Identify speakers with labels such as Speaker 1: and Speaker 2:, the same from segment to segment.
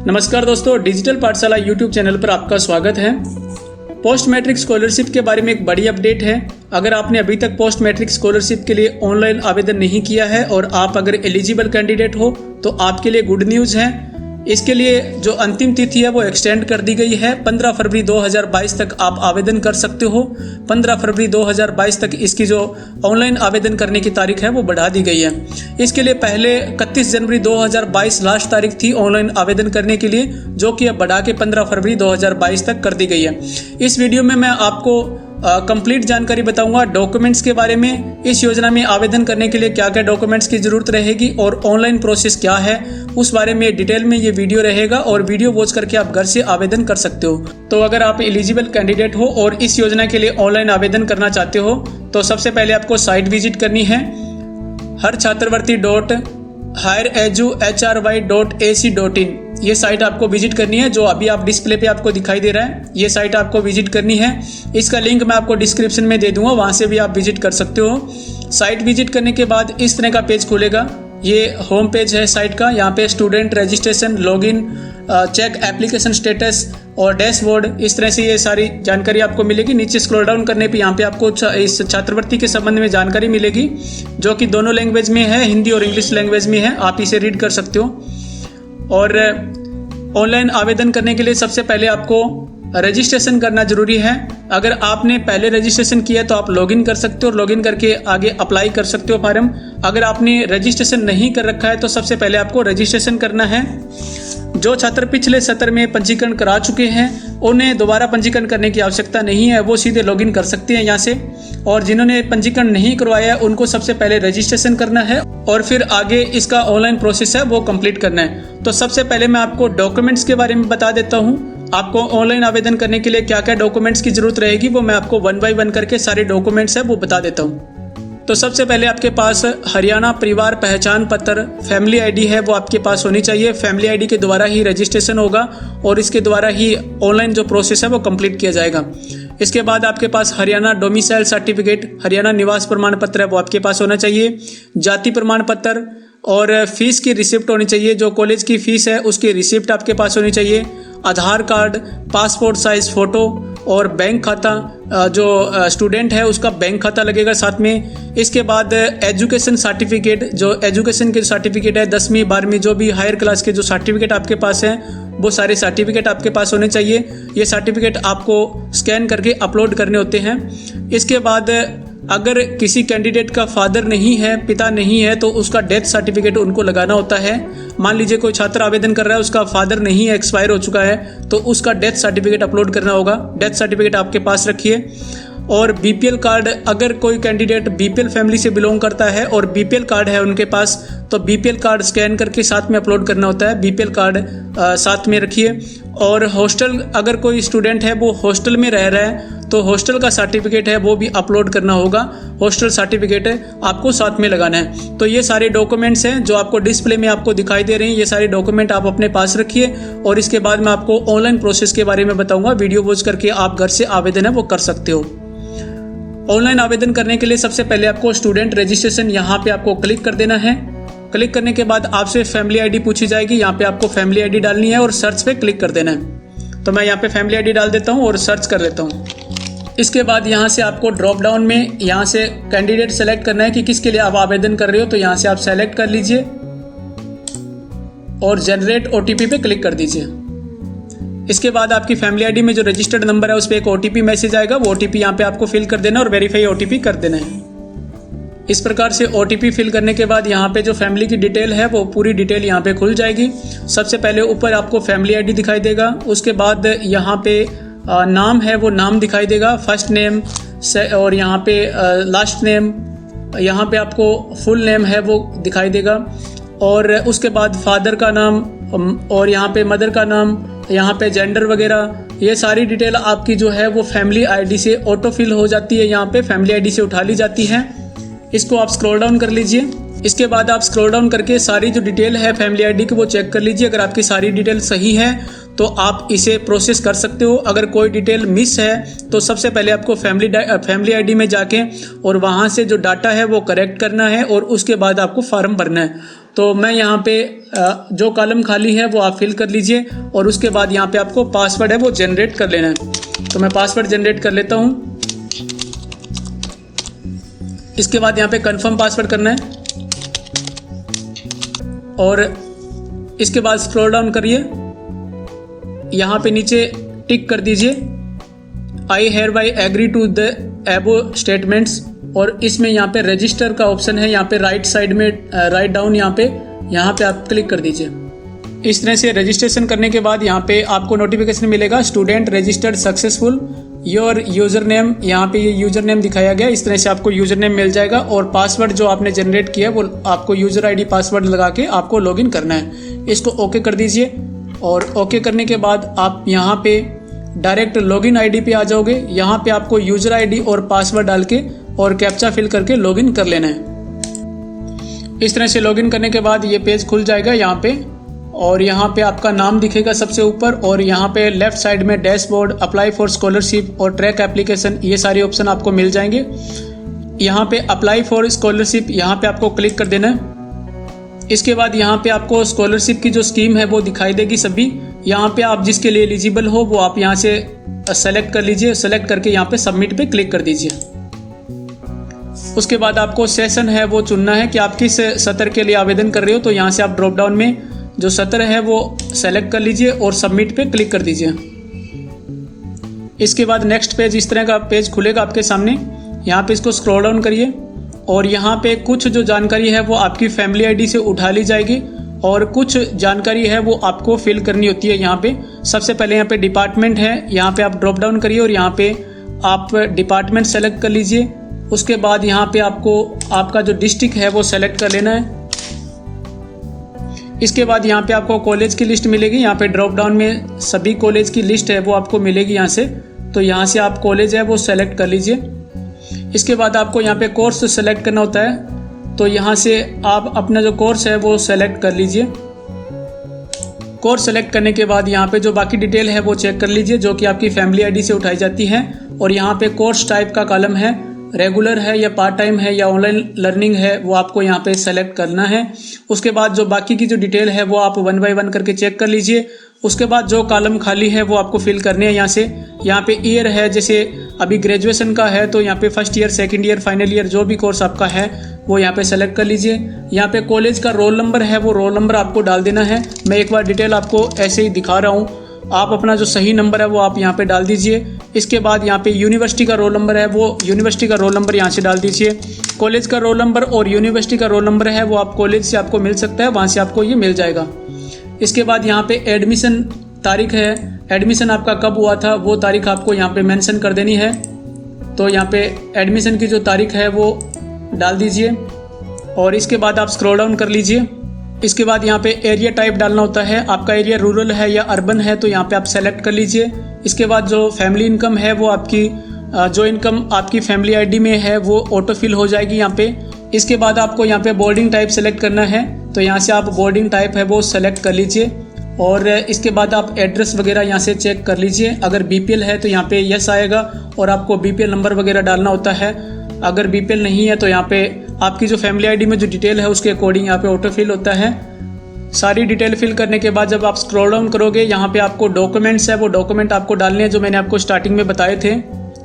Speaker 1: नमस्कार दोस्तों, डिजिटल पाठशाला यूट्यूब चैनल पर आपका स्वागत है। पोस्ट मैट्रिक स्कॉलरशिप के बारे में एक बड़ी अपडेट है। अगर आपने अभी तक पोस्ट मैट्रिक स्कॉलरशिप के लिए ऑनलाइन आवेदन नहीं किया है और आप अगर एलिजिबल कैंडिडेट हो तो आपके लिए गुड न्यूज़ है। इसके लिए जो अंतिम तिथि है वो एक्सटेंड कर दी गई है। 15 फरवरी 2022 तक आप आवेदन कर सकते हो। 15 फरवरी 2022 तक इसकी जो ऑनलाइन आवेदन करने की तारीख है वो बढ़ा दी गई है। इसके लिए पहले 31 जनवरी 2022 लास्ट तारीख थी ऑनलाइन आवेदन करने के लिए, जो कि अब बढ़ा के 15 फरवरी 2022 तक कर दी गई है। इस वीडियो में मैं आपको कंप्लीट जानकारी बताऊंगा डॉक्यूमेंट्स के बारे में। इस योजना में आवेदन करने के लिए क्या क्या डॉक्यूमेंट्स की ज़रूरत रहेगी और ऑनलाइन प्रोसेस क्या है उस बारे में डिटेल में ये वीडियो रहेगा और वीडियो वॉच करके आप घर से आवेदन कर सकते हो। तो अगर आप एलिजिबल कैंडिडेट हो और इस योजना के लिए ऑनलाइन आवेदन करना चाहते हो तो सबसे पहले आपको साइट विजिट करनी है harchatravarti.hireeduhry.ac.in। ये साइट आपको विजिट करनी है, जो अभी आप डिस्प्ले पे आपको दिखाई दे रहा है। ये साइट आपको विजिट करनी है। इसका लिंक मैं आपको डिस्क्रिप्शन में दे दूंगा, वहाँ से भी आप विजिट कर सकते हो। साइट विजिट करने के बाद इस तरह का पेज खुलेगा। ये होम पेज है साइट का। यहाँ पे student registration, login, check application status और डैशबोर्ड, इस तरह से ये सारी जानकारी आपको मिलेगी। नीचे स्क्रॉल डाउन करने पे यहाँ पे आपको इस छात्रवृत्ति के संबंध में जानकारी मिलेगी, जो कि दोनों लैंग्वेज में है, हिंदी और इंग्लिश लैंग्वेज में है। आप इसे रीड कर सकते हो। और ऑनलाइन आवेदन करने के लिए सबसे पहले आपको रजिस्ट्रेशन करना जरूरी है। अगर आपने पहले रजिस्ट्रेशन किया है तो आप लॉगिन कर सकते हो और लॉगिन करके आगे अप्लाई कर सकते हो फॉर्म। अगर आपने रजिस्ट्रेशन नहीं कर रखा है तो सबसे पहले आपको रजिस्ट्रेशन करना है। जो छात्र पिछले सत्र में पंजीकरण करा चुके हैं उन्हें दोबारा पंजीकरण करने की आवश्यकता नहीं है, वो सीधे लॉगिन कर सकते हैं यहाँ से। और जिन्होंने पंजीकरण नहीं करवाया है उनको सबसे पहले रजिस्ट्रेशन करना है और फिर आगे इसका ऑनलाइन प्रोसेस है वो कंप्लीट करना है। तो सबसे पहले मैं आपको डॉक्यूमेंट्स के बारे में बता देता हूँ। आपको ऑनलाइन आवेदन करने के लिए क्या क्या डॉक्यूमेंट्स की जरूरत रहेगी वो मैं आपको 1 बाय 1 करके सारे डॉक्यूमेंट्स है वो बता देता हूँ। तो सबसे पहले आपके पास हरियाणा परिवार पहचान पत्र फैमिली आईडी है, वो आपके पास होनी चाहिए। फैमिली आईडी के द्वारा ही रजिस्ट्रेशन होगा और इसके द्वारा ही ऑनलाइन जो प्रोसेस है वो कंप्लीट किया जाएगा। इसके बाद आपके पास हरियाणा डोमिसाइल सर्टिफिकेट, हरियाणा निवास प्रमाण पत्र है वो आपके पास होना चाहिए। जाति प्रमाण पत्र और फीस की रिसिप्ट होनी चाहिए। जो कॉलेज की फीस है उसकी रिसिप्ट आपके पास होनी चाहिए। आधार कार्ड, पासपोर्ट साइज फ़ोटो और बैंक खाता, जो स्टूडेंट है उसका बैंक खाता लगेगा साथ में। इसके बाद एजुकेशन सर्टिफिकेट, जो एजुकेशन के सर्टिफिकेट है 10वीं 12वीं जो भी हायर क्लास के जो सर्टिफिकेट आपके पास हैं वो सारे सर्टिफिकेट आपके पास होने चाहिए। ये सर्टिफिकेट आपको स्कैन करके अपलोड करने होते हैं। इसके बाद अगर किसी कैंडिडेट का फादर नहीं है, पिता नहीं है, तो उसका डेथ सर्टिफिकेट उनको लगाना होता है। मान लीजिए कोई छात्र आवेदन कर रहा है, उसका फादर नहीं है, एक्सपायर हो चुका है, तो उसका डेथ सर्टिफिकेट अपलोड करना होगा। डेथ सर्टिफिकेट आपके पास रखिए। और बीपीएल कार्ड, अगर कोई कैंडिडेट बीपीएल फैमिली से बिलोंग करता है और बीपीएल कार्ड है उनके पास, तो बीपीएल कार्ड स्कैन करके साथ में अपलोड करना होता है। बीपीएल कार्ड साथ में रखिए। और हॉस्टल, अगर कोई स्टूडेंट है वो हॉस्टल में रह रहा है तो हॉस्टल का सर्टिफिकेट है वो भी अपलोड करना होगा। हॉस्टल सर्टिफिकेट आपको साथ में लगाना है। तो ये सारे डॉक्यूमेंट्स हैं जो आपको डिस्प्ले में आपको दिखाई दे रहे हैं। ये सारे डॉक्यूमेंट आप अपने पास रखिए और इसके बाद मैं आपको ऑनलाइन प्रोसेस के बारे में बताऊंगा। वीडियो वॉच करके आप घर से आवेदन है वो कर सकते हो। ऑनलाइन आवेदन करने के लिए सबसे पहले आपको स्टूडेंट रजिस्ट्रेशन यहाँ पे आपको क्लिक कर देना है। क्लिक करने के बाद आपसे फैमिली आईडी पूछी जाएगी। यहाँ पे आपको फैमिली आईडी डालनी है और सर्च पे क्लिक कर देना है। तो मैं यहाँ पे फैमिली आईडी डाल देता हूँ और सर्च कर देता हूँ। इसके बाद यहाँ से आपको ड्रॉप डाउन में यहाँ से कैंडिडेट सेलेक्ट करना है कि किसके लिए आप आवेदन कर रहे हो। तो यहाँ से आप सेलेक्ट कर लीजिए और जनरेट ओटीपी पे क्लिक कर दीजिए। इसके बाद आपकी फैमिली आईडी में जो रजिस्टर्ड नंबर है उस पर एक ओटीपी मैसेज आएगा। वो ओटीपी यहाँ पे आपको फिल कर देना और वेरीफाई ओटीपी कर देना है। इस प्रकार से ओटीपी फिल करने के बाद यहाँ पे जो फैमिली की डिटेल है वो पूरी डिटेल यहाँ पे खुल जाएगी। सबसे पहले ऊपर आपको फैमिली आईडी दिखाई देगा। उसके बाद यहाँ पे नाम है वो नाम दिखाई देगा, फर्स्ट नेम और यहाँ पे लास्ट नेम, यहाँ पे आपको फुल नेम है वो दिखाई देगा। और उसके बाद फादर का नाम और यहाँ पे मदर का नाम, यहाँ पे जेंडर वगैरह, ये सारी डिटेल आपकी जो है वो फैमिली आईडी से ऑटो फिल हो जाती है। यहाँ पे फैमिली आईडी से उठा ली जाती है। इसको आप स्क्रॉल डाउन कर लीजिए। इसके बाद आप स्क्रॉल डाउन करके सारी जो डिटेल है फैमिली आईडी की वो चेक कर लीजिए। अगर आपकी सारी डिटेल सही है तो आप इसे प्रोसेस कर सकते हो। अगर कोई डिटेल मिस है तो सबसे पहले आपको फैमिली आईडी में जाके और वहाँ से जो डाटा है वो करेक्ट करना है और उसके बाद आपको फॉर्म भरना है। तो मैं यहाँ पे जो कॉलम खाली है वो आप फिल कर लीजिए और उसके बाद यहाँ पे आपको पासवर्ड है वो जनरेट कर लेना है। तो मैं पासवर्ड जनरेट कर लेता हूँ। इसके बाद यहाँ पे कंफर्म पासवर्ड करना है और इसके बाद स्क्रॉल डाउन करिए, यहाँ पे नीचे टिक कर दीजिए I hereby agree to the above statements, और इसमें यहाँ पे रजिस्टर का ऑप्शन है, यहाँ पे राइट साइड में राइट डाउन यहाँ पे आप क्लिक कर दीजिए। इस तरह से रजिस्ट्रेशन करने के बाद यहाँ पे आपको नोटिफिकेशन मिलेगा student registered successful your user name, यहाँ पे ये यूज़र नेम दिखाया गया। इस तरह से आपको यूज़र नेम मिल जाएगा और पासवर्ड जो आपने जनरेट किया वो आपको यूज़र आईडी पासवर्ड लगा के आपको लॉगिन करना है। इसको ओके कर दीजिए और ओके करने के बाद आप यहाँ पे डायरेक्ट लॉगिन आईडी पे आ जाओगे। यहाँ पे आपको यूज़र आईडी और पासवर्ड डाल के और कैप्चा फिल करके लॉगिन कर लेना है। इस तरह से लॉगिन करने के बाद ये पेज खुल जाएगा यहाँ पे, और यहाँ पे आपका नाम दिखेगा सबसे ऊपर, और यहाँ पे लेफ्ट साइड में डैशबोर्ड, अप्लाई फॉर स्कॉलरशिप और ट्रैक एप्लीकेशन, ये सारे ऑप्शन आपको मिल जाएंगे। यहाँ पे अप्लाई फॉर स्कॉलरशिप यहाँ पे आपको क्लिक कर देना है। इसके बाद यहाँ पे आपको स्कॉलरशिप की जो स्कीम है वो दिखाई देगी सभी। यहाँ पे आप जिसके लिए एलिजिबल हो वो आप यहाँ से सेलेक्ट कर लीजिए। सेलेक्ट करके यहाँ पे सबमिट पे क्लिक कर दीजिए। उसके बाद आपको सेशन है वो चुनना है कि आप किस सत्र के लिए आवेदन कर रहे हो। तो यहाँ से आप ड्रॉप डाउन में जो सत्र है वो सेलेक्ट कर लीजिए और सबमिट पे क्लिक कर दीजिए। इसके बाद नेक्स्ट पेज इस तरह का पेज खुलेगा आपके सामने। यहाँ पे इसको स्क्रॉल डाउन करिए और यहाँ पे कुछ जो जानकारी है वो आपकी फैमिली आईडी से उठा ली जाएगी और कुछ जानकारी है वो आपको फिल करनी होती है। यहाँ पे सबसे पहले यहाँ पे डिपार्टमेंट है, यहाँ पे आप ड्रॉप डाउन करिए और यहाँ पे आप डिपार्टमेंट सेलेक्ट कर लीजिए। उसके बाद यहाँ पे आपको आपका जो डिस्ट्रिक्ट है वो सेलेक्ट कर लेना है। इसके बाद यहाँ पे आपको कॉलेज की लिस्ट मिलेगी। यहाँ पे ड्रॉप डाउन में सभी कॉलेज की लिस्ट है वो आपको मिलेगी यहाँ से। तो यहाँ से आप कॉलेज है वो सेलेक्ट कर लीजिए। इसके बाद आपको यहाँ पे कोर्स सेलेक्ट करना होता है। तो यहाँ से आप अपना जो कोर्स है वो सेलेक्ट कर लीजिए। कोर्स सेलेक्ट करने के बाद यहाँ पे जो बाकी डिटेल है वो चेक कर लीजिए जो कि आपकी फैमिली आईडी से उठाई जाती है। और यहाँ पे कोर्स टाइप का कॉलम है, रेगुलर है या पार्ट टाइम है या ऑनलाइन लर्निंग है, वो आपको यहाँ पे सेलेक्ट करना है। उसके बाद जो बाकी की जो डिटेल है वो आप 1 बाय 1 करके चेक कर लीजिए। उसके बाद जो कॉलम खाली है वो आपको फिल करने हैं यहाँ से। यहाँ पे ईयर है, जैसे अभी ग्रेजुएशन का है तो यहाँ पे first year, second year, final year जो भी कोर्स आपका है वो यहाँ पे सेलेक्ट कर लीजिए। यहाँ पे कॉलेज का रोल नंबर है वो रोल नंबर आपको डाल देना है। मैं एक बार डिटेल आपको ऐसे ही दिखा रहा हूँ, आप अपना जो सही नंबर है वो आप यहाँ पे डाल दीजिए। इसके बाद यहाँ पे यूनिवर्सिटी का रोल नंबर है वो यूनिवर्सिटी का रोल नंबर यहाँ से डाल दीजिए। कॉलेज का रोल नंबर और यूनिवर्सिटी का रोल नंबर है वो आप कॉलेज से आपको मिल सकता है, वहाँ से आपको ये मिल जाएगा। इसके बाद यहाँ पे एडमिशन तारीख है, एडमिशन आपका कब हुआ था वो तारीख आपको यहाँ पे मेंशन कर देनी है। तो यहाँ पे एडमिशन की जो तारीख है वो डाल दीजिए और इसके बाद आप स्क्रॉल डाउन कर लीजिए। इसके बाद यहाँ पे एरिया टाइप डालना होता है, आपका एरिया रूरल है या अर्बन है तो यहाँ पे आप सेलेक्ट कर लीजिए। इसके बाद जो फैमिली इनकम है वो आपकी जो इनकम आपकी फैमिली आईडी में है वो ऑटो फिल हो जाएगी यहाँ पे। इसके बाद आपको यहाँ पे बोर्डिंग टाइप सेलेक्ट करना है, तो यहाँ से आप बोर्डिंग टाइप है वो सेलेक्ट कर लीजिए। और इसके बाद आप एड्रेस वगैरह यहाँ से चेक कर लीजिए। अगर बीपीएल है तो यहाँ पे यस आएगा और आपको बीपीएल नंबर वगैरह डालना होता है। अगर बीपीएल नहीं है तो यहाँ पे आपकी जो फैमिली आईडी में जो डिटेल है उसके अकॉर्डिंग यहाँ पे ऑटो फिल होता है। सारी डिटेल फिल करने के बाद जब आप स्क्रॉल डाउन करोगे यहाँ पे आपको डॉक्यूमेंट्स है वो डॉक्यूमेंट आपको डालने हैं जो मैंने आपको स्टार्टिंग में बताए थे।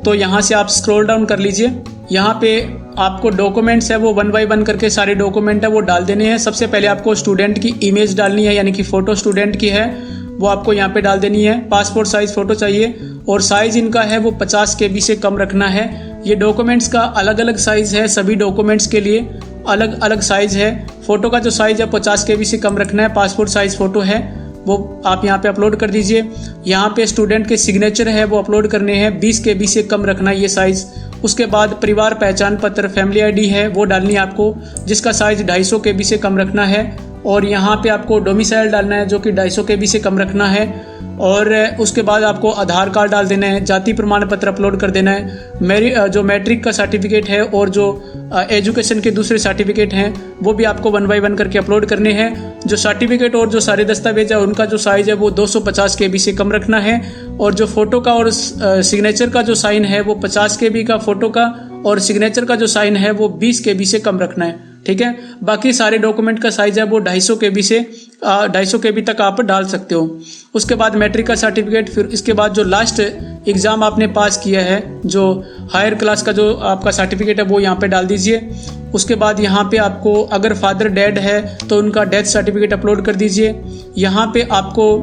Speaker 1: तो यहाँ से आप स्क्रॉल डाउन कर लीजिए। यहाँ पे आपको डॉक्यूमेंट्स है वो 1 बाय 1 करके सारे डॉक्यूमेंट है वो डाल देने हैं। सबसे पहले आपको स्टूडेंट की इमेज डालनी है, यानी कि फ़ोटो स्टूडेंट की है वो आपको यहाँ पे डाल देनी है। पासपोर्ट साइज़ फ़ोटो चाहिए और साइज़ इनका है वो 50 KB से कम रखना है। ये डॉक्यूमेंट्स का अलग अलग साइज़ है, सभी डॉक्यूमेंट्स के लिए अलग अलग साइज़ है। फ़ोटो का जो साइज़ है 50 KB से कम रखना है। पासपोर्ट साइज़ फ़ोटो है वो आप यहाँ पे अपलोड कर दीजिए। यहाँ पे स्टूडेंट के सिग्नेचर है वो अपलोड करने हैं, 20 KB से कम रखना है ये साइज़। उसके बाद परिवार पहचान पत्र फैमिली आईडी है वो डालनी है आपको, जिसका साइज़ 250 KB से कम रखना है। और यहाँ पे आपको डोमिसाइल डालना है जो कि 250 KB से कम रखना है। और उसके बाद आपको आधार कार्ड डाल देना है, जाति प्रमाण पत्र अपलोड कर देना है। मेरी जो मैट्रिक का सर्टिफिकेट है और जो एजुकेशन के दूसरे सर्टिफिकेट हैं वो भी आपको 1 बाय 1 करके अपलोड करने हैं। जो सर्टिफिकेट और जो सारे दस्तावेज है उनका जो साइज़ है वो 250 KB से कम रखना है। और जो फ़ोटो का और सिग्नेचर का जो साइन है वो 50 KB का फ़ोटो का और सिग्नेचर का जो साइन है वो 20 KB से कम रखना है। ठीक है। बाकी सारे डॉक्यूमेंट का साइज है वो 250 KB से 250 KB तक आप डाल सकते हो। उसके बाद मैट्रिक का सर्टिफिकेट, फिर इसके बाद जो लास्ट एग्ज़ाम आपने पास किया है, जो हायर क्लास का जो आपका सर्टिफिकेट है वो यहाँ पे डाल दीजिए। उसके बाद यहाँ पे आपको अगर फादर डेड है तो उनका डेथ सर्टिफिकेट अपलोड कर दीजिए। यहाँ पे आपको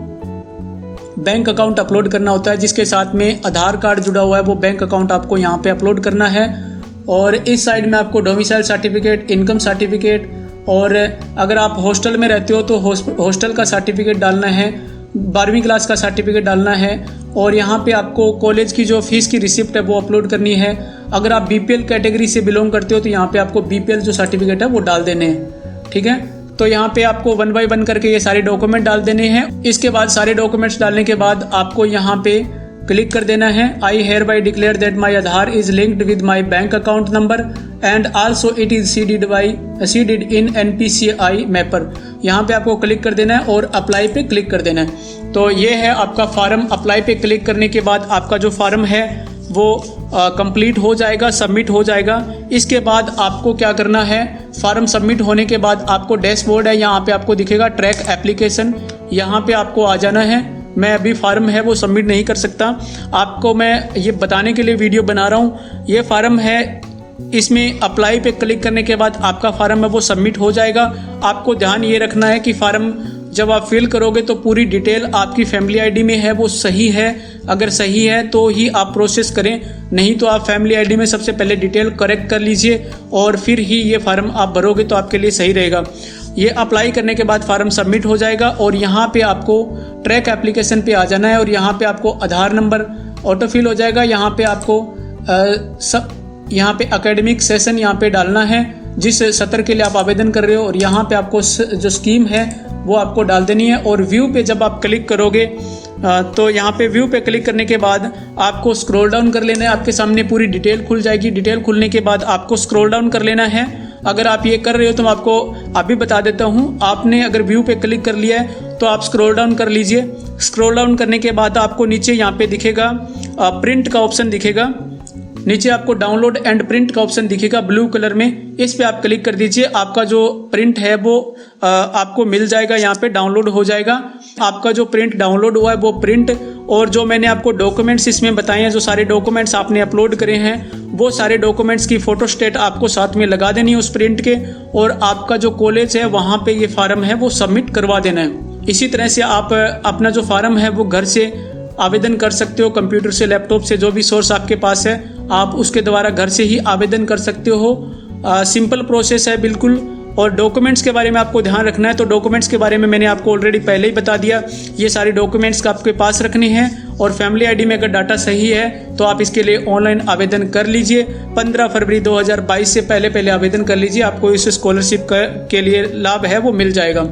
Speaker 1: बैंक अकाउंट अपलोड करना होता है, जिसके साथ में आधार कार्ड जुड़ा हुआ है, वो बैंक अकाउंट आपको यहाँ पे अपलोड करना है। और इस साइड में आपको डोमिसाइल सर्टिफिकेट, इनकम सर्टिफिकेट, और अगर आप हॉस्टल में रहते हो तो हॉस्टल का सर्टिफिकेट डालना है, 12वीं क्लास का सर्टिफिकेट डालना है। और यहाँ पे आपको कॉलेज की जो फीस की रिसिप्ट है वो अपलोड करनी है। अगर आप BPL कैटेगरी से बिलोंग करते हो तो यहाँ पे आपको BPL जो सर्टिफिकेट है वो डाल देने हैं, ठीक है। तो यहाँ पे आपको 1 बाय 1 करके ये सारे डॉक्यूमेंट डाल देने हैं। इसके बाद सारे डॉक्यूमेंट्स डालने के बाद आपको यहाँ पे क्लिक कर देना है, I hereby declare that my Aadhaar is linked with my bank account number and also it is seeded in NPCI mapper. यहाँ पे आपको क्लिक कर देना है और अप्लाई पे क्लिक कर देना है। तो ये है आपका फार्म। अप्लाई पे क्लिक करने के बाद आपका जो फार्म है वो कंप्लीट हो जाएगा, सबमिट हो जाएगा। इसके बाद आपको क्या करना है, फार्म सबमिट होने के बाद आपको डैशबोर्ड है, यहाँ पे आपको दिखेगा ट्रैक एप्लीकेशन, यहाँ पे आपको आ जाना है। मैं अभी फार्म है वो सबमिट नहीं कर सकता, आपको मैं ये बताने के लिए वीडियो बना रहा हूँ। ये फार्म है, इसमें अप्लाई पे क्लिक करने के बाद आपका फार्म है वो सबमिट हो जाएगा। आपको ध्यान ये रखना है कि फार्म जब आप फिल करोगे तो पूरी डिटेल आपकी फैमिली ID में है वो सही है। अगर सही है तो ही आप प्रोसेस करें, नहीं तो आप फैमिली ID में सबसे पहले डिटेल करेक्ट कर लीजिए और फिर ही ये फार्म आप भरोगे तो आपके लिए सही रहेगा। ये अप्लाई करने के बाद फार्म सबमिट हो जाएगा और यहाँ पे आपको ट्रैक एप्लीकेशन पे आ जाना है और यहाँ पे आपको आधार नंबर ऑटो फिल हो जाएगा। यहाँ पे आपको यहाँ पे एकेडमिक सेशन यहाँ पे डालना है जिस सत्र के लिए आप आवेदन कर रहे हो, और यहाँ पे आपको जो स्कीम है वो आपको डाल देनी है। और व्यू पे जब आप क्लिक करोगे तो यहाँ पे व्यू पे क्लिक करने के बाद आपको स्क्रॉल डाउन कर लेना है, आपके सामने पूरी डिटेल खुल जाएगी। डिटेल खुलने के बाद आपको स्क्रॉल डाउन कर लेना है। अगर आप ये कर रहे हो तो मैं आपको अभी बता देता हूँ, आपने अगर व्यू पे क्लिक कर लिया है तो आप स्क्रॉल डाउन कर लीजिए। स्क्रॉल डाउन करने के बाद आपको नीचे यहाँ पे दिखेगा प्रिंट का ऑप्शन दिखेगा, नीचे आपको डाउनलोड एंड प्रिंट का ऑप्शन दिखेगा ब्लू कलर में, इस पे आप क्लिक कर दीजिए। आपका जो प्रिंट है वो आपको मिल जाएगा, यहाँ पे डाउनलोड हो जाएगा। आपका जो प्रिंट डाउनलोड हुआ है वो प्रिंट, और जो मैंने आपको डॉक्यूमेंट्स इसमें बताए हैं, जो सारे डॉक्यूमेंट्स आपने अपलोड करे हैं, वो सारे डॉक्यूमेंट्स की फोटोस्टेट आपको साथ में लगा देनी है उस प्रिंट के, और आपका जो कॉलेज है वहाँ पे ये फार्म है वो सबमिट करवा देना है। इसी तरह से आप अपना जो फार्म है वो घर से आवेदन कर सकते हो, कंप्यूटर से, लैपटॉप से, जो भी सोर्स आपके पास है आप उसके द्वारा घर से ही आवेदन कर सकते हो। सिंपल प्रोसेस है बिल्कुल। और डॉक्यूमेंट्स के बारे में आपको ध्यान रखना है, तो डॉक्यूमेंट्स के बारे में मैंने आपको ऑलरेडी पहले ही बता दिया। ये सारे डॉक्यूमेंट्स का आपके पास रखने हैं, और फैमिली ID में अगर डाटा सही है तो आप इसके लिए ऑनलाइन आवेदन कर लीजिए। 15 फरवरी 2022 से पहले आवेदन कर लीजिए, आपको इस स्कॉलरशिप के लिए लाभ है वो मिल जाएगा।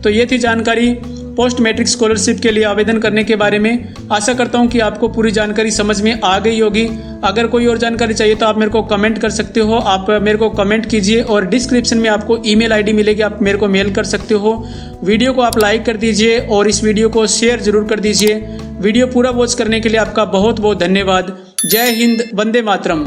Speaker 1: तो ये थी जानकारी पोस्ट मैट्रिक स्कॉलरशिप के लिए आवेदन करने के बारे में। आशा करता हूँ कि आपको पूरी जानकारी समझ में आ गई होगी। अगर कोई और जानकारी चाहिए तो आप मेरे को कमेंट कर सकते हो, आप मेरे को कमेंट कीजिए, और डिस्क्रिप्शन में आपको ईमेल ID मिलेगी, आप मेरे को मेल कर सकते हो। वीडियो को आप लाइक कर दीजिए और इस वीडियो को शेयर जरूर कर दीजिए। वीडियो पूरा वॉच करने के लिए आपका बहुत बहुत धन्यवाद। जय हिंद, वंदे मातरम।